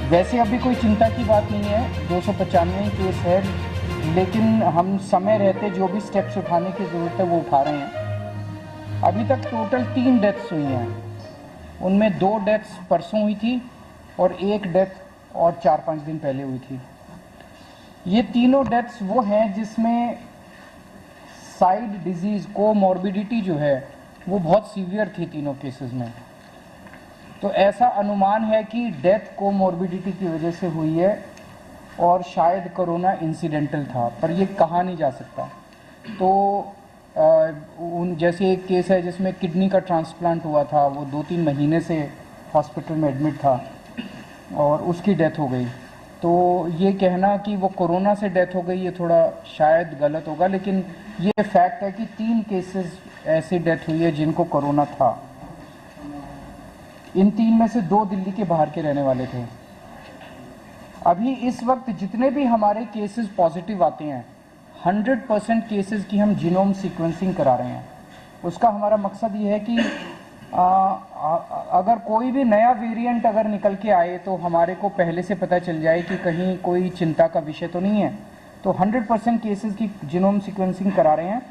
वैसे अभी कोई चिंता की बात नहीं है, 295 केस है, लेकिन हम समय रहते जो भी स्टेप्स उठाने की ज़रूरत है वो उठा रहे हैं। अभी तक टोटल 3 डेथ्स हुई हैं, उनमें 2 डेथ्स परसों हुई थी और 1 डेथ और 4-5 दिन पहले हुई थी। ये तीनों डेथ्स वो हैं जिसमें साइड डिजीज़ कोमॉर्बिडिटी जो है वो बहुत सीवियर थी तीनों केसेस में। तो ऐसा अनुमान है कि डेथ कोमॉर्बिडिटी की वजह से हुई है और शायद कोरोना इंसिडेंटल था, पर ये कहा नहीं जा सकता। तो जैसे एक केस है जिसमें किडनी का ट्रांसप्लांट हुआ था, वो 2-3 महीने से हॉस्पिटल में एडमिट था और उसकी डेथ हो गई। तो ये कहना कि वो कोरोना से डेथ हो गई ये थोड़ा शायद गलत होगा, लेकिन ये फैक्ट है कि 3 केसेस ऐसी डेथ हुई है जिनको कोरोना था। इन 3 में से 2 दिल्ली के बाहर के रहने वाले थे। अभी इस वक्त जितने भी हमारे केसेस पॉजिटिव आते हैं, 100% केसेस की हम जीनोम सीक्वेंसिंग करा रहे हैं। उसका हमारा मकसद ये है कि अगर कोई भी नया वेरिएंट अगर निकल के आए तो हमारे को पहले से पता चल जाए कि कहीं कोई चिंता का विषय तो नहीं है। तो 100% केसेस की जीनोम सीक्वेंसिंग करा रहे हैं।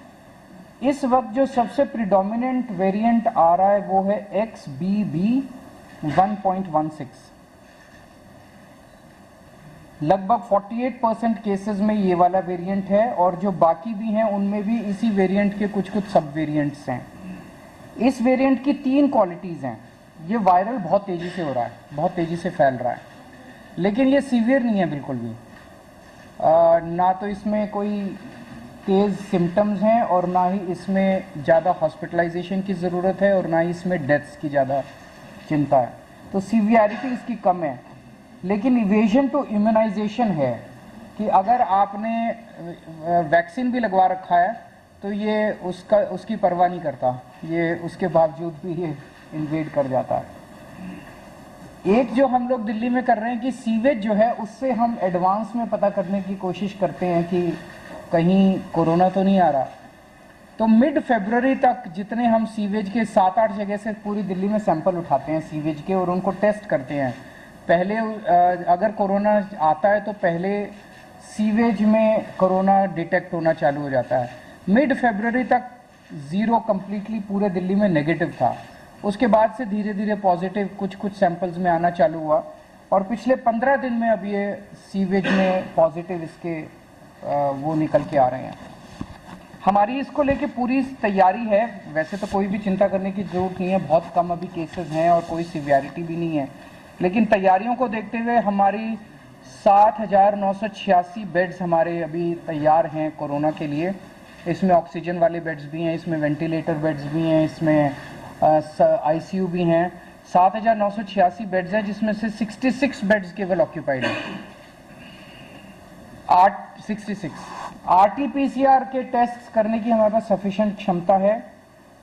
इस वक्त जो सबसे प्रिडोमिनेंट वेरिएंट आ रहा है वो है XBB.1.16। लगभग 48% केसेस में ये वाला वेरिएंट है और जो बाकी भी हैं उनमें भी इसी वेरिएंट के कुछ सब वेरिएंट्स हैं। इस वेरिएंट की 3 क्वालिटीज़ हैं। ये वायरल बहुत तेज़ी से हो रहा है, बहुत तेज़ी से फैल रहा है, लेकिन ये सीवियर नहीं है बिल्कुल भी। ना तो इसमें कोई तेज़ सिम्टम्स हैं और ना ही इसमें ज़्यादा हॉस्पिटलाइजेशन की ज़रूरत है और ना ही इसमें डेथ्स की ज़्यादा चिंता है। तो सीवियरिटी इसकी कम है, लेकिन इवेजन टू इम्यूनाइजेशन है कि अगर आपने वैक्सीन भी लगवा रखा है तो ये उसकी परवाह नहीं करता, ये उसके बावजूद भी ये इन्वेड कर जाता है। एक जो हम लोग दिल्ली में कर रहे हैं कि सीवेज जो है उससे हम एडवांस में पता करने की कोशिश करते हैं कि कहीं कोरोना तो नहीं आ रहा। तो मिड फरवरी तक जितने हम सीवेज के 7-8 जगह से पूरी दिल्ली में सैंपल उठाते हैं सीवेज के और उनको टेस्ट करते हैं। पहले अगर कोरोना आता है तो पहले सीवेज में कोरोना डिटेक्ट होना चालू हो जाता है। मिड फरवरी तक 0 कंप्लीटली पूरे दिल्ली में नेगेटिव था। उसके बाद से धीरे धीरे पॉजिटिव कुछ सैंपल्स में आना चालू हुआ और पिछले 15 दिन में अब ये सीवेज में पॉजिटिव इसके वो निकल के आ रहे हैं। हमारी इसको लेके पूरी तैयारी है। वैसे तो कोई भी चिंता करने की ज़रूरत नहीं है, बहुत कम अभी केसेस हैं और कोई सीवियरिटी भी नहीं है, लेकिन तैयारियों को देखते हुए हमारी 7,986 बेड्स हमारे अभी तैयार हैं कोरोना के लिए। इसमें ऑक्सीजन वाले बेड्स भी हैं, इसमें वेंटिलेटर बेड्स भी हैं, इसमें ICU भी हैं। 7,986 बेड्स हैं जिसमें से 66 बेड्स केवल ऑक्यूपाइड हैं। 66 RT-PCR के टेस्ट करने की हमारे पास सफिशिएंट क्षमता है।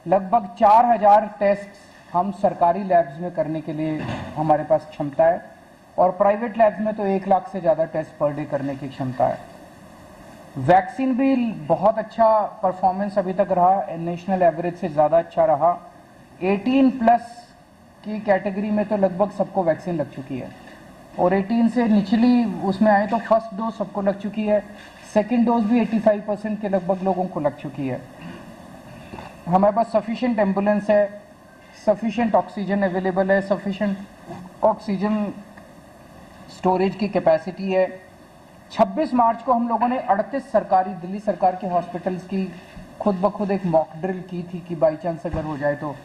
लगभग 4,000 टेस्ट हम सरकारी लैब्स में करने के लिए हमारे पास क्षमता है और प्राइवेट लैब्स में तो 1 लाख से ज़्यादा टेस्ट पर डे करने की क्षमता है। वैक्सीन भी बहुत अच्छा परफॉर्मेंस अभी तक रहा, नेशनल एवरेज से ज़्यादा अच्छा रहा। 18+ की कैटेगरी में तो लगभग सबको वैक्सीन लग चुकी है और 18 से निचली उसमें आए तो फर्स्ट डोज सबको लग चुकी है, सेकेंड डोज भी 85% के लगभग लोगों को लग चुकी है। हमारे पास सफिशिएंट एम्बुलेंस है, सफिशिएंट ऑक्सीजन अवेलेबल है, सफिशिएंट ऑक्सीजन स्टोरेज की कैपेसिटी है। 26 मार्च को हम लोगों ने 38 सरकारी दिल्ली सरकार के हॉस्पिटल्स की खुद ब खुद एक मॉक ड्रिल की थी कि बाई चांस अगर हो जाए तो,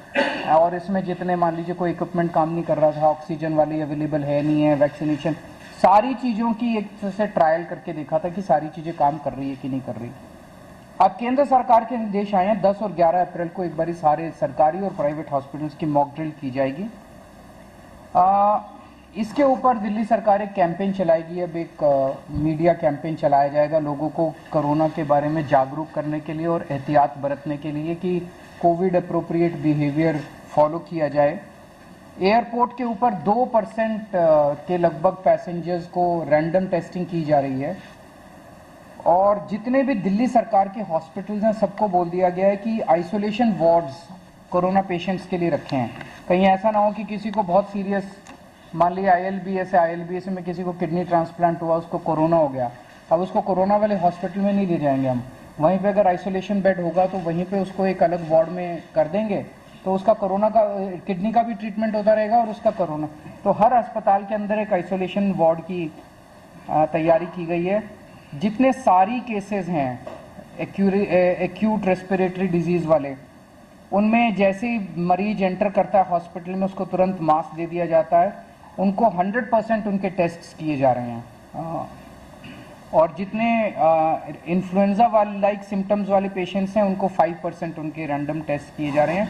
और इसमें जितने मान लीजिए कोई इक्विपमेंट काम नहीं कर रहा था, ऑक्सीजन वाली अवेलेबल है नहीं है, वैक्सीनेशन, सारी चीज़ों की एक तरह से ट्रायल करके देखा था कि सारी चीज़ें काम कर रही है कि नहीं कर रही। अब केंद्र सरकार के निर्देश आए हैं, 10 और 11 अप्रैल को एक बारी सारे सरकारी और प्राइवेट हॉस्पिटल्स की मॉक ड्रिल की जाएगी। इसके ऊपर दिल्ली सरकार एक कैंपेन चलाएगी, अब एक मीडिया कैंपेन चलाया जाएगा लोगों को कोरोना के बारे में जागरूक करने के लिए और एहतियात बरतने के लिए कि कोविड अप्रोप्रिएट बिहेवियर फॉलो किया जाए। एयरपोर्ट के ऊपर 2% के लगभग पैसेंजर्स को रैंडम टेस्टिंग की जा रही है और जितने भी दिल्ली सरकार के हॉस्पिटल्स हैं सबको बोल दिया गया है कि आइसोलेशन वार्ड्स कोरोना पेशेंट्स के लिए रखे हैं। कहीं ऐसा ना हो कि किसी को बहुत सीरियस मान लिया ILBS में किसी को किडनी ट्रांसप्लांट हुआ, उसको कोरोना हो गया, अब उसको कोरोना वाले हॉस्पिटल में नहीं ले जाएंगे हम, वहीं पे अगर आइसोलेशन बेड होगा तो वहीं पे उसको एक अलग वार्ड में कर देंगे, तो उसका कोरोना का किडनी का भी ट्रीटमेंट होता रहेगा और उसका कोरोना। तो हर अस्पताल के अंदर एक आइसोलेशन वार्ड की तैयारी की गई है। जितने सारी केसेस हैं एक्यूट रेस्पिरेटरी डिजीज वाले, उनमें जैसे ही मरीज एंटर करता है हॉस्पिटल में उसको तुरंत मास्क दे दिया जाता है, उनको 100% उनके टेस्ट किए जा रहे हैं। और जितने इन्फ्लुएंजा वाले लाइक सिम्टम्स वाले पेशेंट्स हैं उनको 5% उनके रैंडम टेस्ट किए जा रहे हैं।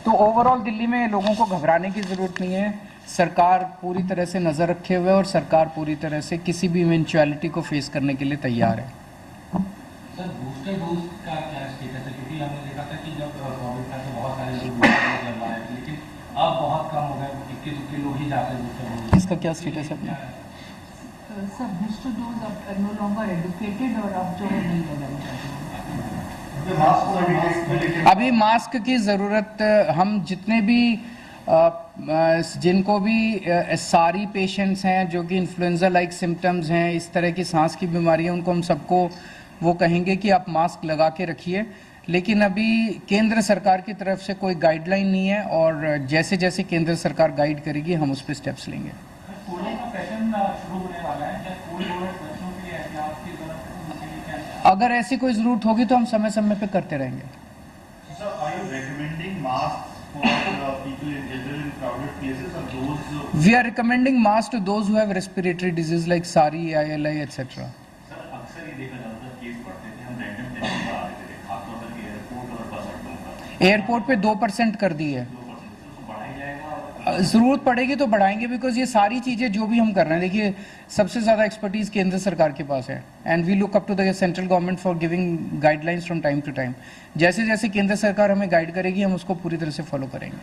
तो ओवरऑल दिल्ली में लोगों को घबराने की ज़रूरत नहीं है। सरकार पूरी तरह से नज़र रखे हुए है और सरकार पूरी तरह से किसी भी इवेंचुअलिटी को फेस करने के लिए तैयार है। सर बूस्टर डोज का क्या स्टेटस है? क्योंकि हमने देखा था कि जब कोविड था तो बहुत सारे लोग बूस्टर डोज लगवाए थे, लेकिन अब बहुत कम हो गए, 21 लोग ही जाते हैं बूस्टर डोज। इसका क्या स्टेटस है अपना? सर बूस्टर डोज अब नो लॉन्गर एडुकेटेड और अब जो है नहीं लगाई जाती है। अभी मास्क की ज़रूरत, हम जितने भी जिनको भी सारी पेशेंट्स हैं जो कि इन्फ्लुएंजा लाइक सिम्टम्स हैं, इस तरह की सांस की बीमारी है, उनको हम सबको वो कहेंगे कि आप मास्क लगा के रखिए। लेकिन अभी केंद्र सरकार की तरफ से कोई गाइडलाइन नहीं है और जैसे जैसे केंद्र सरकार गाइड करेगी हम उस पर स्टेप्स लेंगे। अगर ऐसी कोई ज़रूरत होगी तो हम समय समय पे करते रहेंगे। We are recommending masks to those who have respiratory disease like SARI, ILI, etc. Airport पे 2% कर दी है। ज़रूरत पड़ेगी तो बढ़ाएंगे, बिकॉज ये सारी चीज़ें जो भी हम कर रहे हैं, देखिए सबसे ज़्यादा एक्सपर्टीज़ केंद्र सरकार के पास है and we look up to the central government for giving guidelines from time to time. जैसे जैसे केंद्र सरकार हमें गाइड करेगी हम उसको पूरी तरह से फॉलो करेंगे।